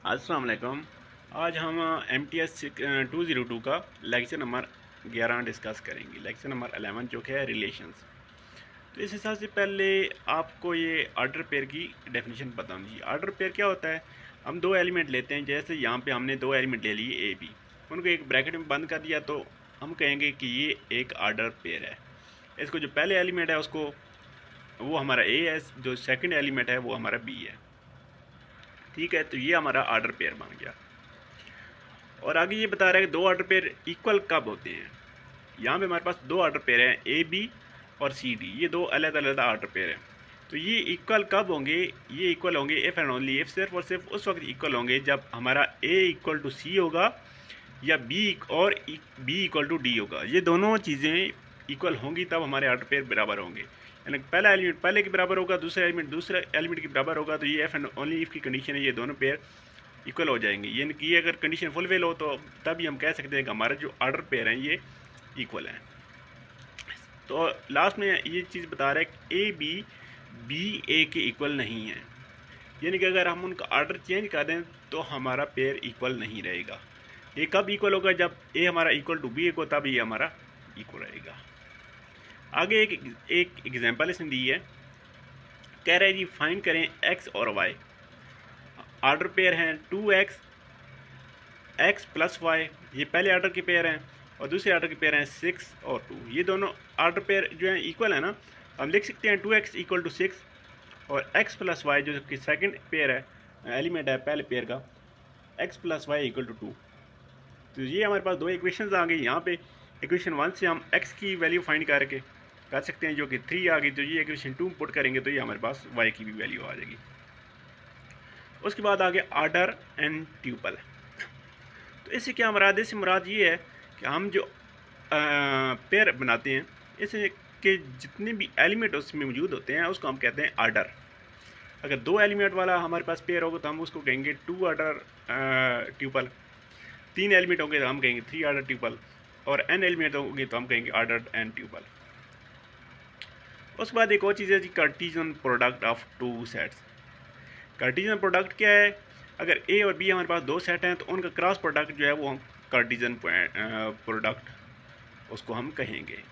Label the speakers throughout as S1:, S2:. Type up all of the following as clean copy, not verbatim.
S1: अस्सलाम वालेकुम। आज हम MTS 202 का लेक्चर नंबर 11 डिस्कस करेंगे। लेक्चर नंबर 11 जो कि है रिलेशंस। तो इस हिसाब से पहले आपको ये ऑर्डर पेयर की डेफिनेशन बताऊँ जी। ऑर्डर पेयर क्या होता है? हम दो एलिमेंट लेते हैं, जैसे यहाँ पे हमने दो एलिमेंट ले लिए A B, उनको एक ब्रैकेट में बंद कर दिया तो हम कहेंगे कि ये एक ऑर्डर पेयर है। इसको जो पहले एलिमेंट है उसको वो हमारा A है, जो सेकंड एलिमेंट है वो हमारा B है। ठीक है, तो ये हमारा ऑर्डर पेयर बन गया। और आगे ये बता रहा है कि दो ऑर्डर पेयर इक्वल कब होते हैं। यहाँ पे हमारे पास दो ऑर्डर पेयर हैं, ए बी और सी डी। ये दो अलग अलग ऑर्डर पेयर हैं। तो ये इक्वल कब होंगे? ये इक्वल होंगे इफ़ एंड ओनली इफ, सिर्फ और सिर्फ उस वक्त इक्वल होंगे जब हमारा ए इक्वल टू सी होगा या बी और बी इक्वल टू डी होगा। ये दोनों चीज़ें इक्वल होंगी तब हमारे ऑर्डर पेयर बराबर होंगे। यानी पहला एलिमेंट पहले के बराबर होगा, दूसरा एलिमेंट दूसरे एलिमेंट के बराबर होगा। तो ये एफ एंड ओनली इफ की कंडीशन है, ये दोनों पेयर इक्वल हो जाएंगे। यानी कि ये अगर कंडीशन फुलफिल हो तो तभी हम कह सकते हैं कि हमारे जो ऑर्डर पेयर हैं ये इक्वल हैं। तो लास्ट में ये चीज़ बता रहा है कि ए बी ए के इक्वल नहीं है। यानी कि अगर हम उनका ऑर्डर चेंज कर दें तो हमारा पेयर इक्वल नहीं रहेगा। ये कब इक्वल होगा? जब ए हमारा इक्वल टू बी को, तब ये हमारा इक्वल रहेगा। आगे एक एग्जांपल इसने दी है, कह रहा है जी फाइंड करें एक्स और वाई। ऑर्डर पेयर हैं 2x एक्स प्लस वाई, ये पहले ऑर्डर के पेयर हैं, और दूसरे ऑर्डर के पेयर हैं 6 और 2। ये दोनों ऑर्डर पेयर जो हैं इक्वल है ना। हम लिख सकते हैं 2x इक्वल टू 6 और x प्लस वाई जो कि सेकंड पेयर है, एलिमेंट है पहले पेयर का, x plus Y equal to 2। तो ये हमारे पास दो इक्वेशन आ गई। यहाँ पे इक्वेशन 1 से हम x की वैल्यू फाइंड करके कर सकते हैं, जो कि 3 आ गई। तो ये इक्वेशन 2 पुट करेंगे तो ये हमारे पास y की भी वैल्यू आ जाएगी। उसके बाद आगे ऑर्डर एंड ट्यूपल। तो इससे क्या मुराद है? इससे मुराद ये है कि हम जो पेयर बनाते हैं, इससे के जितने भी एलिमेंट उसमें मौजूद होते हैं उसको हम कहते हैं ऑर्डर। अगर दो एलिमेंट वाला हमारे पास पेयर होगा तो हम उसको कहेंगे 2 ऑर्डर ट्यूपल। 3 एलिमेंट होंगे तो हम कहेंगे 3 ऑर्डर ट्यूपल, और n एलिमेंट होंगे तो हम कहेंगे ऑर्डर एन ट्यूपल। उसके बाद एक और चीज़ है जी, Cartesian product of two sets. Cartesian product क्या है? अगर ए और बी हमारे पास दो सेट हैं तो उनका क्रॉस प्रोडक्ट जो है वो हम कार्टेशियन प्रोडक्ट उसको हम कहेंगे।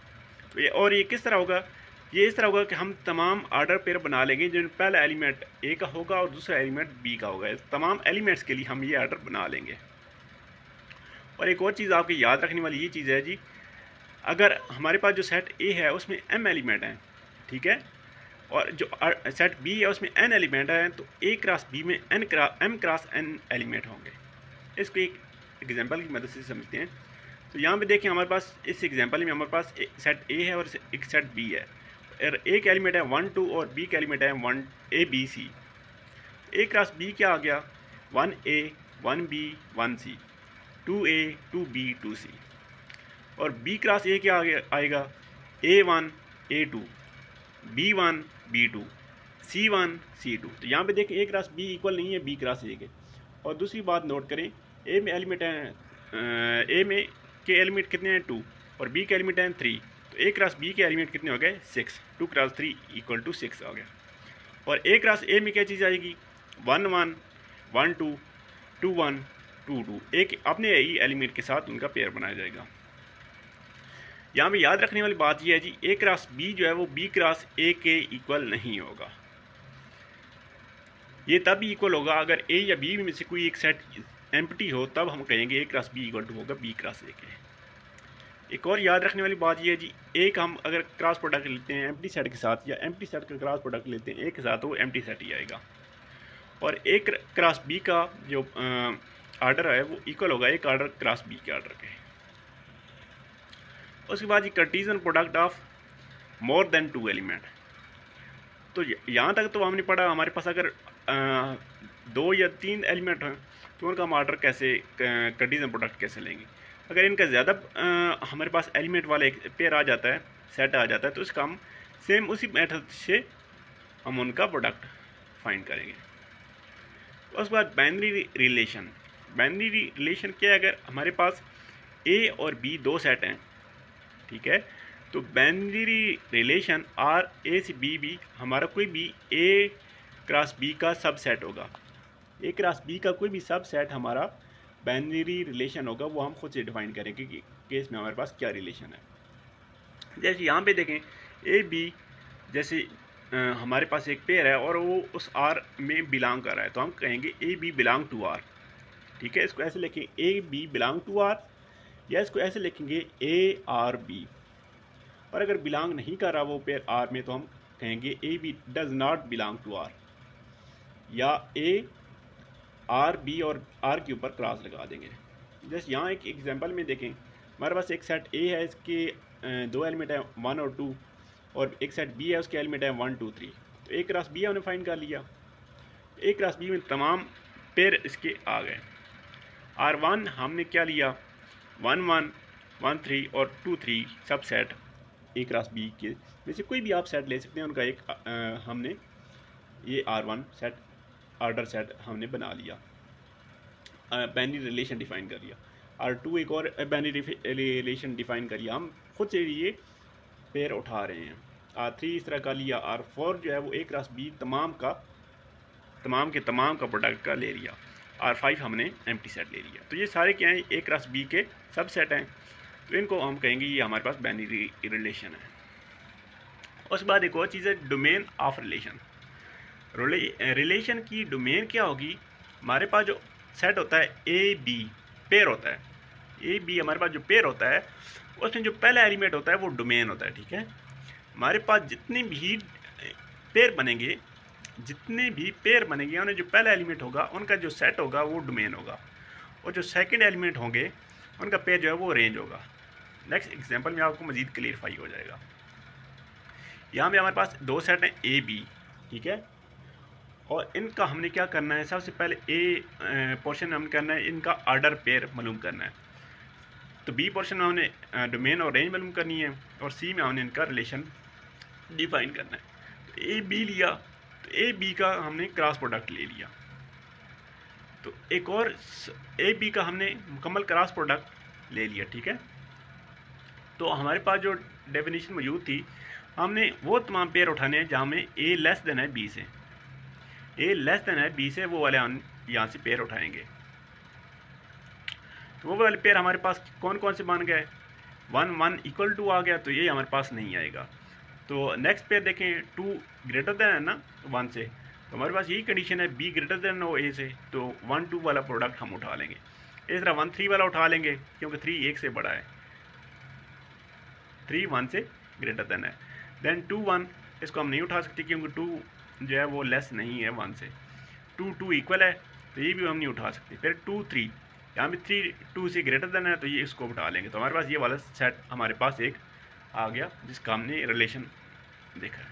S1: तो ये किस तरह होगा? ये इस तरह होगा कि हम तमाम ऑर्डर पेयर बना लेंगे जिनमें पहला एलिमेंट ए का होगा और दूसरा एलिमेंट बी का होगा। तमाम एलिमेंट्स के लिए हम ये ऑर्डर बना लेंगे। और एक और चीज़ आपकी याद रखने वाली ये चीज़ है जी, अगर हमारे पास जो सेट ए है उसमें m एलिमेंट हैं, ठीक है, और जो सेट बी है उसमें n एलिमेंट हैं, तो ए क्रॉस बी में m क्रॉस n एलिमेंट होंगे। इसको एक एग्जांपल की मदद से समझते हैं। तो यहाँ पे देखिए हमारे पास इस एग्जांपल में हमारे पास एक सेट ए है और एक सेट बी है, और ए का एलिमेंट है 1 2 और बी का एलिमेंट है 1 A B C. A cross B क्या आ गया? 1a 1b 1c, 2a 2b 2c। और बी क्रॉस ए क्या आएगा? a1 a2 b1 b2 c1 c2। तो यहाँ पे देखें ए क्रॉस बी इक्वल नहीं है बी क्रॉस ए के। और दूसरी बात नोट करें, ए में एलिमेंट हैं, ए में के एलिमेंट कितने हैं? 2, और बी के एलिमेंट हैं 3। तो ए क्रॉस बी के एलिमेंट कितने हो गए? 6। 2 क्रॉस 3 इक्वल टू 6 आ गया। और ए क्रॉस ए में क्या चीज़ आएगी? 1 1 1 2 2 1 2 2। एक अपने ही एलिमेंट के साथ उनका पेयर बनाया जाएगा। यहाँ पे याद रखने वाली बात यह है जी, ए क्रॉस बी जो है वो बी क्रॉस ए के इक्वल नहीं होगा। ये तब इक्वल होगा अगर ए या बी में से कोई एक सेट एम्प्टी हो, तब हम कहेंगे ए क्रॉस बी इक्वल टू होगा बी क्रॉस ए के। एक और याद रखने वाली बात यह है जी, एक हम अगर क्रॉस प्रोडक्ट लेते हैं एम्प्टी सेट के साथ, या एम्प्टी सेट का क्रॉस प्रोडक्ट लेते हैं एक के साथ, तो वो एम्प्टी सेट ही आएगा। और एक क्रॉस बी का जो ऑर्डर है वो इक्वल होगा एक ऑर्डर क्रॉस बी के ऑर्डर के। उसके बाद ये Cartesian product of more than 2 element. तो यहाँ तक तो हमने पढ़ा, हमारे पास अगर 2 या 3 एलिमेंट हैं तो उनका हम ऑर्डर कैसे, कार्टेशियन प्रोडक्ट कैसे लेंगे। अगर इनका ज़्यादा हमारे पास एलिमेंट वाला एक पेयर आ जाता है, सेट आ जाता है, तो इसका हम सेम उसी मेथड से हम उनका प्रोडक्ट फाइंड करेंगे। उसके बाद बाइनरी रिलेशन। बाइनरी रिलेशन क्या है? अगर हमारे पास ए और बी दो सेट हैं, ठीक है, तो बाइनरी रिलेशन आर ए से बी भी हमारा कोई भी ए क्रॉस बी का सबसेट होगा। ए क्रॉस बी का कोई भी सब सेट हमारा बाइनरी रिलेशन होगा, वो हम खुद से डिफाइन करेंगे कि केस में हमारे पास क्या रिलेशन है। जैसे यहाँ पे देखें ए बी, जैसे हमारे पास एक पेयर है और वो उस आर में बिलोंग कर रहा है, तो हम कहेंगे A B belong to R. ठीक है, इसको ऐसे लिखेंगे A B belong to R, या इसको ऐसे लिखेंगे ए आर बी। और अगर बिलोंग नहीं कर रहा वो पेयर आर में, तो हम कहेंगे A B does not belong to R, या ए आर बी और आर के ऊपर क्रॉस लगा देंगे। जैसे यहाँ एक एग्जांपल में देखें, हमारे पास एक सेट ए है, इसके दो एलिमेंट है 1 और 2, और एक सेट बी है, उसके एलिमेंट है 1 2 3। तो ए क्रॉस बी हमने फाइंड कर लिया। ए क्रॉस बी में तमाम पेयर इसके आ गए। R1 हमने क्या लिया, 1 1 1 3 और 2 3 सब सेट ए क्रॉस बी के में से कोई भी आप सेट ले सकते हैं, उनका एक हमने ये R1 सेट ऑर्डर सेट हमने बना लिया, बाइनरी रिलेशन डिफाइन कर लिया। R2 एक और बाइनरी रिलेशन डिफाइन कर लिया, हम खुद से ये पेयर उठा रहे हैं। R3 इस तरह का लिया। R4 जो है वो ए क्रॉस बी तमाम के तमाम का प्रोडक्ट का ले लिया। R5 हमने एम्प्टी सेट ले लिया। तो ये सारे क्या हैं, ए क्रॉस बी के सब सेट हैं, तो इनको हम कहेंगे ये हमारे पास बाइनरी रिलेशन है। उसके बाद एक और चीज़ है डोमेन ऑफ रिलेशन। रिलेशन की डोमेन क्या होगी, हमारे पास जो सेट होता है ए बी पेयर होता है, ए बी हमारे पास जो पेयर होता है उसमें जो पहला एलिमेंट होता है वो डोमेन होता है। ठीक है, हमारे पास जितने भी पेयर बनेंगे उन्हें जो पहला एलिमेंट होगा उनका जो सेट होगा वो डोमेन होगा, और जो सेकंड एलिमेंट होंगे उनका पेयर जो है वो रेंज होगा। नेक्स्ट एग्जांपल में आपको मज़ीद क्लियरफाई हो जाएगा। यहाँ पे हमारे पास दो सेट हैं ए बी, ठीक है, और इनका हमने क्या करना है, सबसे पहले ए पोर्शन में हमने करना है इनका ऑर्डर पेयर मालूम करना है। तो बी पोर्शन में हमने डोमेन और रेंज मालूम करनी है, और सी में हमने इनका रिलेशन डिफाइन करना है। तो ए बी लिया, तो ए बी का हमने क्रॉस प्रोडक्ट ले लिया। तो एक और ए बी का हमने मुकम्मल क्रॉस प्रोडक्ट ले लिया। ठीक है, तो हमारे पास जो डेफिनेशन मौजूद थी, हमने वो तमाम पेयर उठाने हैं जहाँ में ए लेस देन है बी से, ए लेस देन है बी से, वो वाले हम यहाँ से पेयर उठाएंगे। तो वो वाले पेयर हमारे पास कौन कौन से बन गए, 1 1 इक्वल टू आ गया, तो ये हमारे पास नहीं आएगा। तो नेक्स्ट पेयर देखें 2 ग्रेटर देन है ना 1 से, तो हमारे पास यही कंडीशन है बी ग्रेटर देन हो ए से, तो 1 2 वाला प्रोडक्ट हम उठा लेंगे। इस तरह 1 3 वाला उठा लेंगे, क्योंकि 3 1 से बड़ा है, 3 1 से ग्रेटर देन है। देन 2 1 इसको हम नहीं उठा सकते, क्योंकि 2 जो है वो लेस नहीं है 1 से। 2 2 इक्वल है, तो ये भी हम नहीं उठा सकते। फिर 2 3, यहाँ पे 3 2 से ग्रेटर देन है, तो ये इसको उठा लेंगे। तो हमारे पास ये वाला सेट हमारे पास एक आ गया, जिसका हमने रिलेशन देखा है।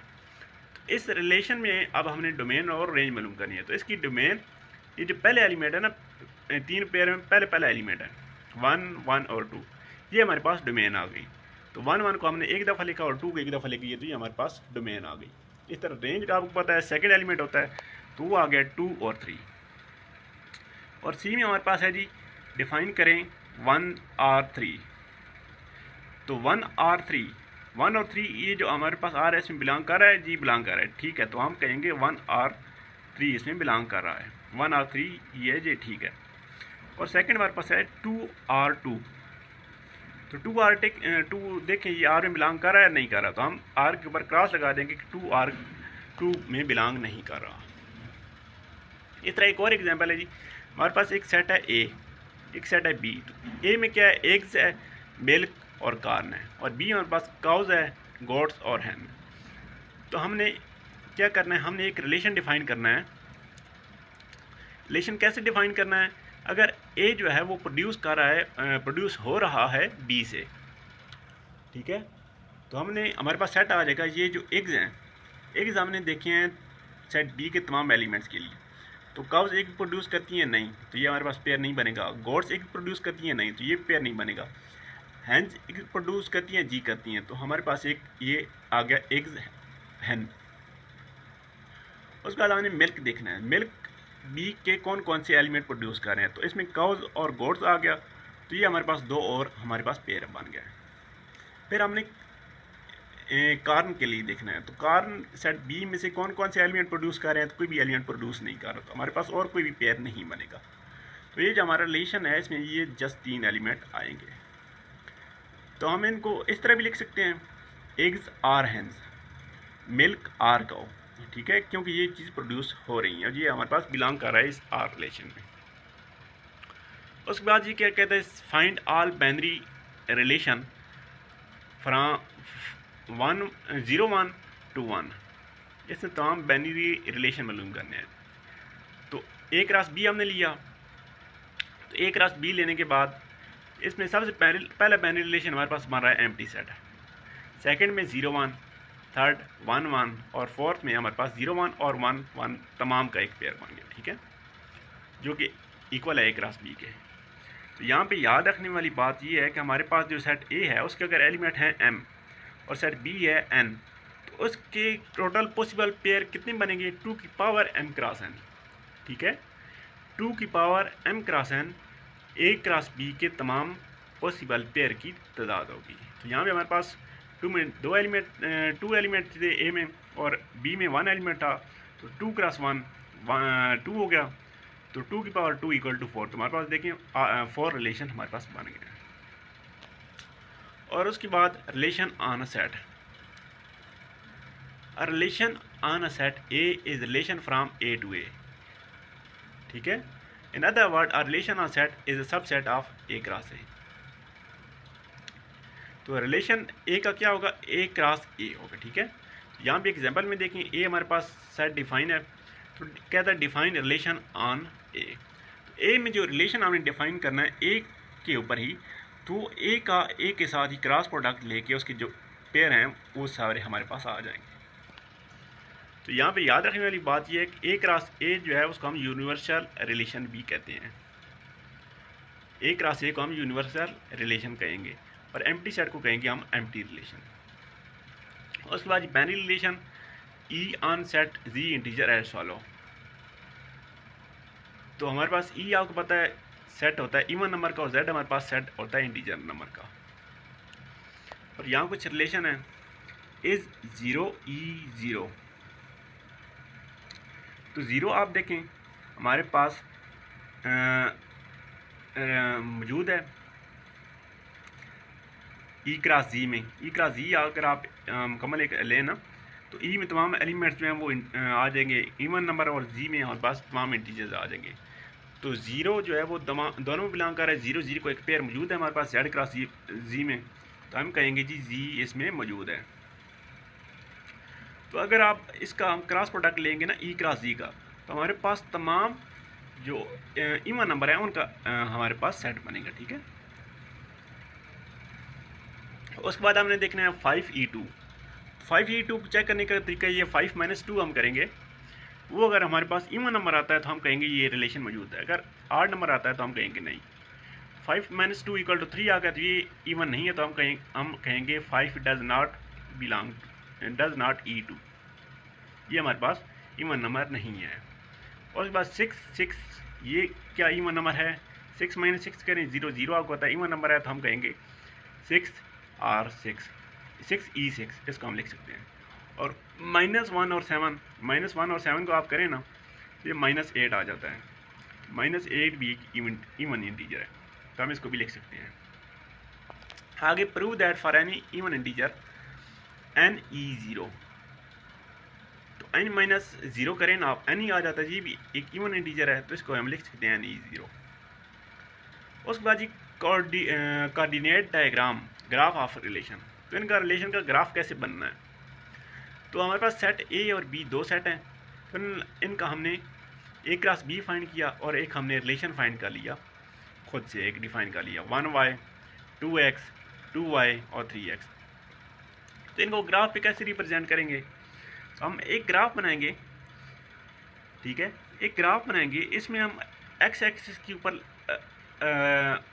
S1: तो इस रिलेशन में अब हमने डोमेन और रेंज मालूम करनी है। तो इसकी डोमेन, ये जो पहले एलिमेंट है ना, 3 पेयर में पहला एलिमेंट है 1 1 और 2, ये हमारे पास डोमेन आ गई। तो 1 1 को हमने एक दफ़ा लिखा और 2 को एक दफ़ा लिखी, तो ये हमारे पास डोमेन आ गई। इस तरह रेंज का आपको पता है सेकंड एलिमेंट होता है, तो वो आ गया 2 और 3। और सी में हमारे पास है जी, डिफाइन करें 1 R 3। तो 1 R 3, 1 और 3 ये जो हमारे पास R है इसमें बिलोंग कर रहा है जी, बिलोंग कर रहा है, ठीक है। तो हम कहेंगे 1 R 3 इसमें बिलोंग कर रहा है, 1 R 3 ये है जी, ठीक है। और सेकंड हमारे पास है 2 R 2। तो 2 R 2 देखें ये R में बिलोंग कर रहा है नहीं कर रहा, तो हम R के ऊपर क्रॉस लगा देंगे कि 2 R 2 में बिलोंग नहीं कर रहा। इस तरह एक और एग्जांपल है जी, हमारे पास एक सेट है ए, एक सेट है बी। तो ए में क्या है, एग्स है, मिल्क और कार्न है, और बी हमारे पास काउज है, गोट्स और हैन। तो हमने क्या करना है, हमने एक रिलेशन डिफाइन करना है। रिलेशन कैसे डिफाइन करना है, अगर ए जो है वो प्रोड्यूस हो रहा है बी से, ठीक है, तो हमने हमारे पास सेट आ जाएगा। ये जो एग्स हैं, एग्स हमने देखे हैं सेट बी के तमाम एलिमेंट्स के लिए। तो काउज एग प्रोड्यूस करती हैं नहीं, तो ये हमारे पास पेयर नहीं बनेगा। गोट्स एग प्रोड्यूस करती हैं नहीं, तो ये पेयर नहीं बनेगा। हैंस एग प्रोड्यूस करती हैं जी, करती हैं, तो हमारे पास एक ये आ गया एग्स हैन। उसके बाद हमें मिल्क देखना है, मिल्क बी के कौन कौन से एलिमेंट प्रोड्यूस कर रहे हैं। तो इसमें काउज और गोट्स आ गया, तो ये हमारे पास 2 और हमारे पास पेयर बन गया है। फिर हमने कार्न के लिए देखना है, तो कार्न सेट बी में से कौन कौन से एलिमेंट प्रोड्यूस कर रहे हैं, तो कोई भी एलिमेंट प्रोड्यूस नहीं कर रहा, तो हमारे पास और कोई भी पेयर नहीं बनेगा। तो ये जो हमारा रिलेशन है इसमें ये जस्ट 3 एलिमेंट आएंगे। तो हम इनको इस तरह भी लिख सकते हैं, eggs are hens, milk are cow, ठीक है, क्योंकि ये चीज़ प्रोड्यूस हो रही है और ये हमारे पास बिलोंग कर रहा है इस आर रिलेशन में। उसके बाद ये क्या कहता है, find all binary relation from 0 1 to 1, इसमें तमाम बाइनरी रिलेशन मालूम करने हैं। तो ए क्रॉस बी हमने लिया, तो ए क्रॉस बी लेने के बाद इसमें सबसे पहला बाइनरी रिलेशन हमारे पास बन रहा है एम्प्टी सेट, सेकंड में 0 1, थर्ड 1 1 और फोर्थ में हमारे पास 0 1 और 1 1 तमाम का एक पेयर बन गया, ठीक है, जो कि इक्वल है ए क्रॉस बी के। तो यहाँ पे याद रखने वाली बात ये है कि हमारे पास जो सेट ए है उसके अगर एलिमेंट हैं m और सेट बी है n, तो उसके टोटल पॉसिबल पेयर कितने बनेंगे, 2 की पावर m क्रॉस n, ठीक है, 2 की पावर m क्रॉस n ए क्रॉस बी के तमाम पॉसिबल पेयर की तादाद होगी। तो यहाँ पे हमारे पास 2 एलिमेंट थे ए में और बी में 1 एलिमेंट था, तो 2 क्रॉस 1 2 हो गया, तो 2 की पावर 2 इक्वल टू 4, तो हमारे पास देखिए 4 रिलेशन हमारे पास बन गए। और उसके बाद relation on a set, a relation on a set A is relation from A to A, ठीक है, in other word a relation on set is a subset of A cross A. तो relation ए का क्या होगा, ए cross ए होगा, ठीक है। यहाँ पे एग्जांपल में देखें, ए हमारे पास सेट डिफाइन है, तो कहता है डिफाइन रिलेशन ऑन ए। तो ए में जो रिलेशन हमने डिफाइन करना है ए के ऊपर ही, तो ए का ए के साथ ही क्रॉस प्रोडक्ट लेके उसके जो पेयर हैं वो सारे हमारे पास आ जाएंगे। तो यहाँ पे याद रखने वाली बात यह है कि ए क्रॉस ए जो है उसको हम यूनिवर्सल रिलेशन भी कहते हैं, ए क्रॉस ए को हम यूनिवर्सल रिलेशन कहेंगे और एम्प्टी सेट को कहेंगे हम एम्प्टी रिलेशन। उसके बाद binary relation E on set G integer as follow. तो हमारे पास ई आपको पता है सेट होता है इवन नंबर का और जेड हमारे पास सेट होता है इंटीजर नंबर का। और यहाँ कुछ रिलेशन है, इज 0 ई 0, तो 0 आप देखें हमारे पास मौजूद है ई क्रॉस जी में। ई क्रॉस जी अगर आप मुकम्मल एक लें ना, तो ई में तमाम एलिमेंट्स जो हैं वो आ जाएंगे इवन नंबर और जी में हमारे पास तमाम इंटीजर्स आ जाएंगे। तो 0 जो है वो दोनों में बिलोंग कर रहा है, 0 0 को एक पेयर मौजूद है हमारे पास जेड क्रॉस जी में, तो हम कहेंगे जी जी इसमें मौजूद है। तो अगर आप इसका हम क्रॉस प्रोडक्ट लेंगे ना ई क्रॉस जी का, तो हमारे पास तमाम जो इवन नंबर है उनका हमारे पास सेट बनेगा, ठीक है। उसके बाद हमने देखना है 5e2। 5e2 चेक करने का तरीका ये 5 - 2 हम करेंगे, वो अगर हमारे पास इवन नंबर आता है तो हम कहेंगे ये रिलेशन मौजूद है, अगर ऑड नंबर आता है तो हम कहेंगे नहीं। 5 - 2 = 3 आ गया तो ये इवन नहीं है, तो हम कहेंगे 5 डज नॉट e2, ये हमारे पास इवन नंबर नहीं है। और उसके बाद 6 ये क्या इवन नंबर है, 6 - 6 करें 0 0 आपको पता है इवन नंबर है, तो हम कहेंगे 6 और 6e6, इसको हम लिख सकते हैं। और -1 और 7 को आप करें ना तो ये -8 आ जाता है, -8 भी एक इवन इंटीजर है, तो हम इसको भी लिख सकते हैं। आगे prove that for any even integer n e0, तो n-0 करें ना आप, n ही आ जाता है, ये भी एक इवन इंटीजर है, तो इसको हम लिख सकते हैं n-e0। उसके बाद जी coordinate diagram graph of relation, तो इनका रिलेशन का ग्राफ कैसे बनना है। तो हमारे पास सेट ए और बी 2 सेट हैं, तो इनका हमने ए क्रॉस बी फाइंड किया और एक हमने रिलेशन फाइंड कर लिया, खुद से एक डिफाइन कर लिया 1y 2x 2y और 3x। तो इनको ग्राफ पे कैसे रिप्रेजेंट करेंगे, तो हम एक ग्राफ बनाएंगे, ठीक है, एक ग्राफ बनाएंगे, इसमें हम एक्स एक्सिस के ऊपर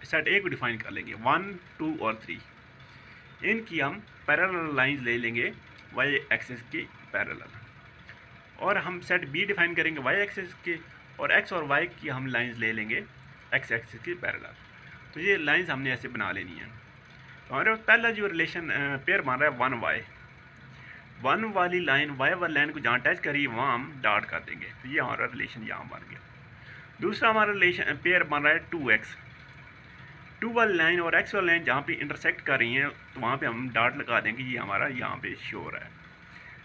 S1: सेट ए को डिफाइन कर लेंगे 1 2 और 3, इनकी हम पैरेलल लाइंस ले लेंगे वाई एक्सिस के पैरेलल, और हम सेट बी डिफाइन करेंगे वाई एक्सिस के, और एक्स और वाई की हम लाइंस ले लेंगे एक्स एक्सिस के पैरेलल। तो ये लाइंस हमने ऐसे बना लेनी है। तो हमारे पहला जो रिलेशन पेयर बन रहा है 1y, वन वाली लाइन वाई वाली लाइन को जहाँ टच करी वहाँ हम डॉट कर देंगे, तो ये हमारा रिलेशन यहाँ बन गया। दूसरा हमारा रिलेशन पेयर बन रहा है 2x, 2 वाली लाइन और x वाली लाइन जहाँ पे इंटरसेक्ट कर रही हैं तो वहाँ पे हम डॉट लगा देंगे, ये हमारा यहाँ पे शो हो रहा है।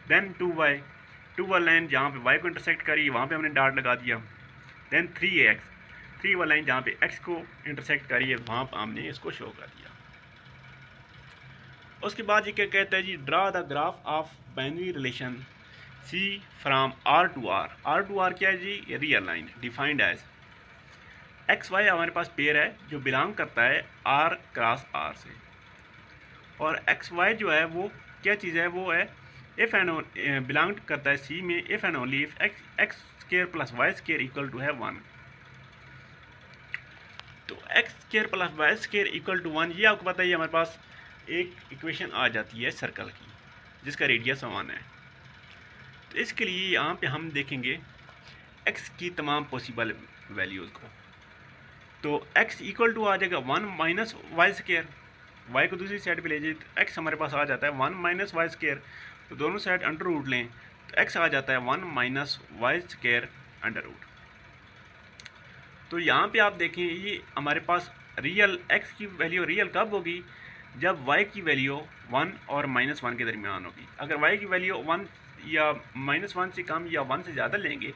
S1: देन 2y, 2 वाली लाइन जहाँ पे y को इंटरसेक्ट करी वहाँ पे हमने डॉट लगा दिया। देन 3x, 3 वाली लाइन जहाँ पे x को इंटरसेक्ट करी है वहाँ पर हमने इसको शो कर दिया। उसके बाद ये क्या कहता है जी, draw the graph of binary relation C from R to R। R to R क्या है जी, real line defined as X Y हमारे पास पेयर है जो बिलोंग करता है R क्रॉस R से, और एक्स वाई जो है वो क्या चीज़ है, वो है इफ़ एंड बिलोंग करता है C में if and only if X square plus Y square equal to है 1। तो X square plus Y square equal to 1, ये आपको पता है हमारे पास एक इक्वेशन आ जाती है सर्कल की जिसका रेडियस 1 है। तो इसके लिए यहाँ पे हम देखेंगे x की तमाम पॉसिबल वैल्यूज़ को। तो x इक्वल टू आ जाएगा 1 माइनस वाई स्क्वायर, y को दूसरी साइड पे ले जाइए तो x हमारे पास आ जाता है 1 माइनस वाई स्क्वायर, तो दोनों साइड अंडर रूट लें तो x आ जाता है 1 minus Y square under root. तो यहाँ पे आप देखें ये हमारे पास रियल x की वैल्यू रियल कब होगी, जब y की वैल्यू 1 और -1 के दरमियान होगी। अगर y की वैल्यू 1 या -1 से कम या 1 से ज़्यादा लेंगे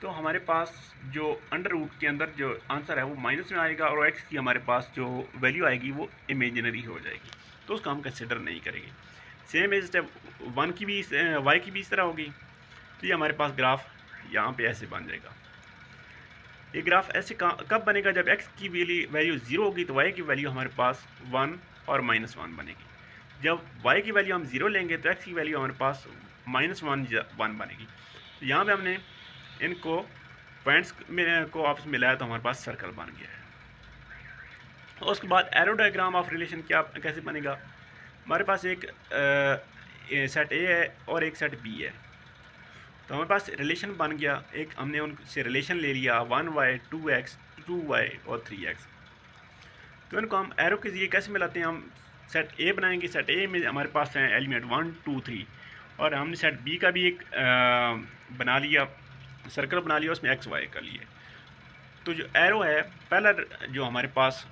S1: तो हमारे पास जो अंडर रूट के अंदर जो आंसर है वो माइनस में आएगा, और x की हमारे पास जो वैल्यू आएगी वो इमेजिनरी हो जाएगी, तो उसका हम कंसिडर नहीं करेंगे। सेम एज स्टेप 1 की भी y की भी इस तरह होगी। तो ये हमारे पास ग्राफ यहाँ पे ऐसे बन जाएगा। ये ग्राफ ऐसे कब बनेगा, जब x की वैल्यू 0 होगी तो y की वैल्यू हमारे पास 1 और -1 बनेगी। जब y की वैल्यू हम 0 लेंगे तो x की वैल्यू हमारे पास -1 बनेगी। तो यहाँ पे हमने इनको पॉइंट्स को आपस में मिलाया तो हमारे पास सर्कल बन गया है। और उसके बाद एरो डायग्राम ऑफ रिलेशन क्या कैसे बनेगा, हमारे पास एक सेट ए है और एक सेट बी है। तो हमारे पास रिलेशन बन गया, एक हमने उनसे रिलेशन ले लिया 1y 2x 2y और 3x। तो इनको हम एरो के जरिए कैसे मिलाते हैं, हम सेट ए बनाएंगे, सेट ए में हमारे पास है एलिमेंट 1 2 3, और हमने सेट बी का भी एक बना लिया, सर्कल बना लिया, उसमें एक्स वाई कर लिए। तो जो एरो है पहला जो हमारे पास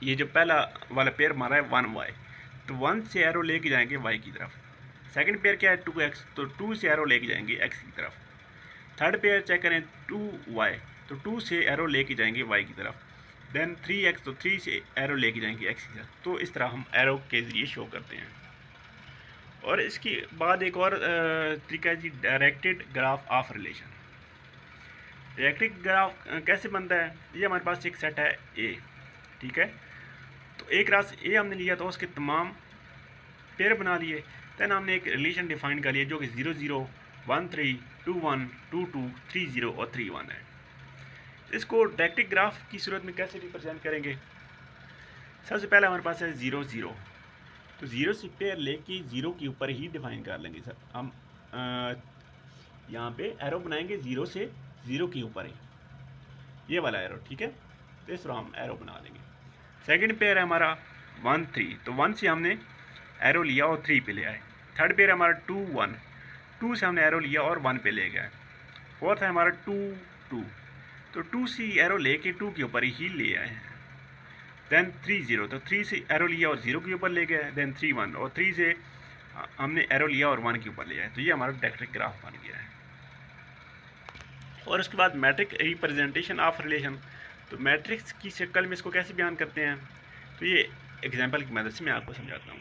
S1: ये जो पहला वाला पेयर हमारा है 1y, तो 1 से एरो लेके जाएंगे y की तरफ। सेकंड पेयर क्या है 2x, तो 2 से एरो लेके जाएंगे x की तरफ। थर्ड पेयर चेक करें 2y, तो 2 से एरो लेके जाएंगे y की तरफ। देन 3x, तो 3 से एरो लेके जाएंगे x की तरफ। तो इस तरह हम एरो के ज़रिए शो करते हैं। और इसके बाद एक और तरीका है जी directed graph of relation. Directed graph कैसे बनता है, ये हमारे पास एक सेट है ए, ठीक है। तो एक रास ए हमने लिया तो उसके तमाम पेयर बना लिए, देन हमने एक रिलेशन डिफाइन कर लिया जो कि 0 0 1 3 2 1 2 2 3 0 और 3 1 है। इसको डायरेक्टेड ग्राफ की सूरत में कैसे रिप्रेजेंट करेंगे, सबसे पहले हमारे पास है 0 0, तो 0 से पेयर लेके 0 के ऊपर ही डिफाइन कर लेंगे सर हम। यहाँ पे एरो बनाएंगे 0 से 0 के ऊपर ही, ये वाला एरो, ठीक है। तो इस तरह हम एरो बना लेंगे। सेकंड पेयर है हमारा 1 3, तो 1 से हमने एरो लिया और 3 पे ले आए। थर्ड पेयर है हमारा 2 1, 2 से हमने एरो लिया और 1 पे ले गए। फोर्थ है हमारा 2 2, तो 2 से एरो लेके 2 के ऊपर ही ले आए। देन 3 0, तो 3 से एरो लिया और 0 के ऊपर ले गए। देन 3 1, और 3 से हमने एरो लिया और 1 के ऊपर ले आए। तो ये हमारा डायरेक्टेड ग्राफ बन गया है। और उसके बाद मैट्रिक रिप्रेजेंटेशन ऑफ रिलेशन, तो मैट्रिक्स की शक्ल में इसको कैसे बयान करते हैं, तो ये एग्जांपल की मदद से मैं आपको समझाता हूँ।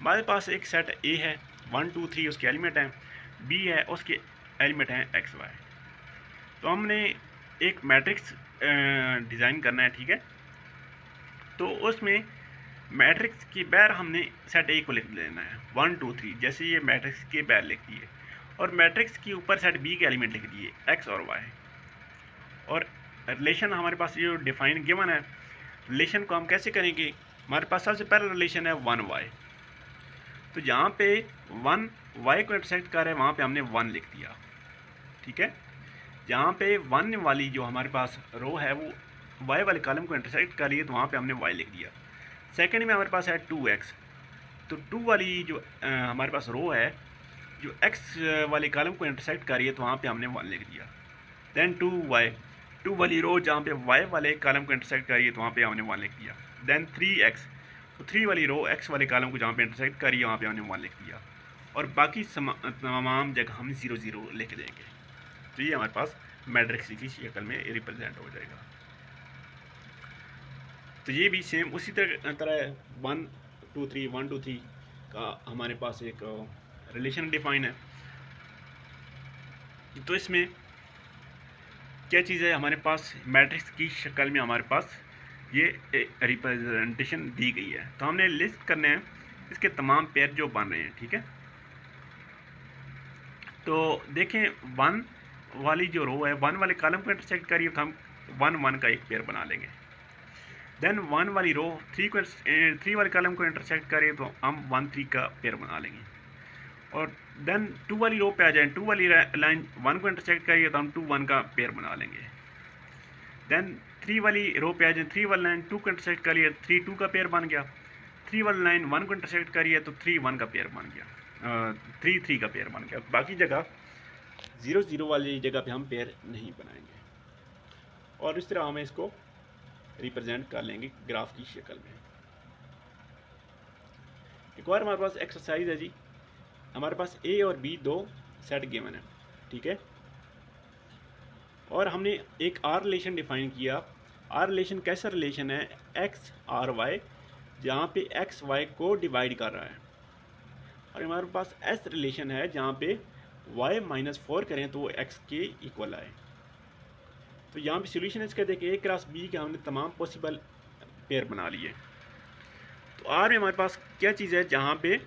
S1: हमारे पास एक सेट ए है 1 2 3 उसके एलिमेंट हैं, बी है उसके एलिमेंट हैं एक्स वाई। तो हमने एक मैट्रिक्स डिज़ाइन करना है, ठीक है। तो उसमें मैट्रिक्स की बैर हमने सेट ए को लिख लेना है 1 2 3, जैसे ये मैट्रिक्स के बैर लिख दिए, और मैट्रिक्स के ऊपर सेट बी के एलिमेंट लिख दिए एक्स और वाई। और रिलेशन हमारे पास ये डिफाइन गिवन है, रिलेशन को हम कैसे करेंगे, हमारे पास सबसे पहला रिलेशन है 1y, तो जहाँ पे 1 y को इंटरसेक्ट कर रहे हैं वहाँ पे हमने 1 लिख दिया, ठीक है। जहाँ पे 1 वाली जो हमारे पास रो है वो y वाले कॉलम को इंटरसेक्ट कर रही है तो वहाँ पे हमने y लिख दिया। सेकंड में हमारे पास है 2x, तो 2 वाली जो हमारे पास रो है जो एक्स वाले कॉलम को इंटरसेक्ट कर रही है, तो वहाँ पे हमने 1 लिख दिया। देन 2 वाली रो जहाँ पे वाई वाले कॉलम को इंटरसेक्ट कर रही है, तो वहाँ पे हमने 1 लिख दिया। देन 3x, तो 3 वाली रो एक्स वाले कॉलम को जहाँ पे इंटरसेक्ट कर रही है, वहाँ पे हमने 1 लिख दिया। और बाकी तमाम जगह हम 0 0 लिख देंगे। तो ये हमारे पास मैट्रिक्स की शक्ल में रिप्रेजेंट हो जाएगा। तो ये भी सेम उसी तरह 1 2 3 का हमारे पास एक रिलेशन डिफाइन है। तो इसमें क्या चीज़ है, हमारे पास मैट्रिक्स की शक्ल में हमारे पास ये रिप्रेजेंटेशन दी गई है। तो हमने लिस्ट करने हैं इसके तमाम पेयर जो बन रहे हैं, ठीक है। तो देखें 1 वाली जो रो है 1 वाले कॉलम को इंटरसेक्ट करिए, तो हम 1 1 का एक पेयर बना लेंगे। देन 1 वाली रो 3 वाले कॉलम को इंटरसेक्ट करें, तो हम 1 3 का पेयर बना लेंगे। और देन 2 वाली रो पे आ जाए, 2 वाली लाइन 1 को इंटरसेक्ट करिए, तो हम 2 1 का पेयर बना लेंगे। देन 3 वाली रो पे आ जाए, 3 वाली लाइन 2 को इंटरसेक्ट करिए, 3 2 का पेयर बन गया। 3 वाली लाइन 1 को इंटरसेक्ट करिए, तो 3 1 का पेयर बन गया। 3 3 का पेयर बन गया। बाकी जगह 0 0 वाली जगह पे हम पेयर नहीं बनाएंगे। और इस तरह हम इसको रिप्रेजेंट कर लेंगे ग्राफ की शक्ल में। एक और हमारे पास एक्सरसाइज है जी। हमारे पास ए और बी 2 सेट गिवन है, ठीक है। और हमने एक आर रिलेशन डिफाइन किया। आर रिलेशन कैसा रिलेशन है, एक्स आर वाई, जहाँ पे एक्स वाई को डिवाइड कर रहा है। और हमारे पास एस रिलेशन है जहाँ पे वाई -4 करें तो वो एक्स के इक्वल आए। तो यहाँ पे सोल्यूशन इसका देखिए, ए क्रॉस बी के हमने तमाम पॉसिबल पेयर बना लिए। तो आर में हमारे पास क्या चीज़ है, जहाँ पे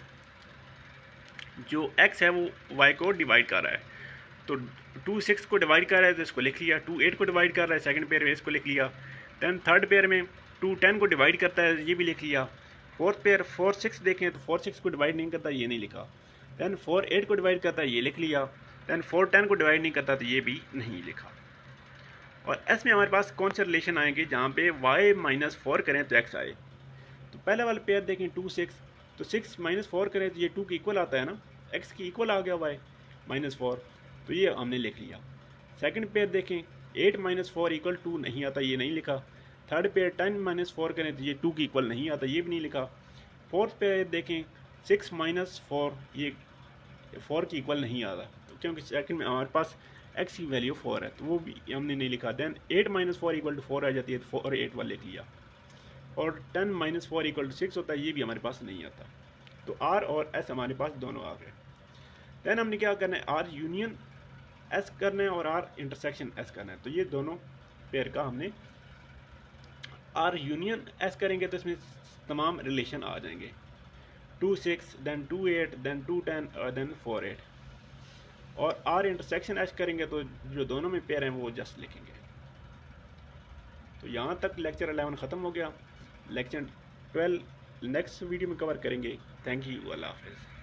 S1: जो एक्स है वो वाई को डिवाइड कर रहा है। तो 2 6 को डिवाइड कर रहा है, तो इसको लिख लिया। 2 8 को डिवाइड कर रहा है, सेकंड पेयर में इसको लिख लिया। देन थर्ड पेयर में 2 10 को डिवाइड करता है, ये भी लिख लिया। फोर्थ पेयर 4 6 देखें तो 4 6 को डिवाइड नहीं करता, ये नहीं लिखा। देन 4 8 को डिवाइड करता है, ये लिख लिया। देन 4 10 को डिवाइड नहीं करता, तो ये भी नहीं लिखा। और एस में हमारे पास कौन से रिलेशन आएंगे, जहाँ पे वाई -4 करें तो एक्स आए। तो पहले वाले पेयर देखें 2 6, तो 6 -4 करें तो ये 2 के इक्वल आता है ना, एक्स की इक्वल आ गया वाई -4, तो ये हमने लिख लिया। सेकंड पेयर देखें 8 -4 = 2 नहीं आता, ये नहीं लिखा। थर्ड पेयर 10 -4 करें तो ये 2 की इक्वल नहीं आता, ये भी नहीं लिखा। फोर्थ पेयर देखें 6 -4, ये 4 की इक्वल नहीं आता, क्योंकि सेकंड में हमारे पास एक्स की वैल्यू 4 है, तो वो भी हमने नहीं लिखा। देन 8 -4 = 4 आ जाती है, तो 4 और 8 वाला लिख लिया। और 10 -4 = 6 होता है, ये भी हमारे पास नहीं आता। तो आर और एस हमारे पास दोनों आ गए। देन हमने क्या करना है, आर यूनियन एस करना है और आर इंटरसेक्शन एस करना है। तो ये दोनों पेयर का हमने आर यूनियन एस करेंगे, तो इसमें तमाम रिलेशन आ जाएंगे। 2 6, देन 2 8, देन 2 10 और देन 4 8। और आर इंटरसेक्शन एस करेंगे तो जो दोनों में पेयर हैं वो जस्ट लिखेंगे। तो यहाँ तक लेक्चर 11 ख़त्म हो गया। लेक्चर 12 नेक्स्ट वीडियो में कवर करेंगे। थैंक यू, अल्लाह हाफ़िज़।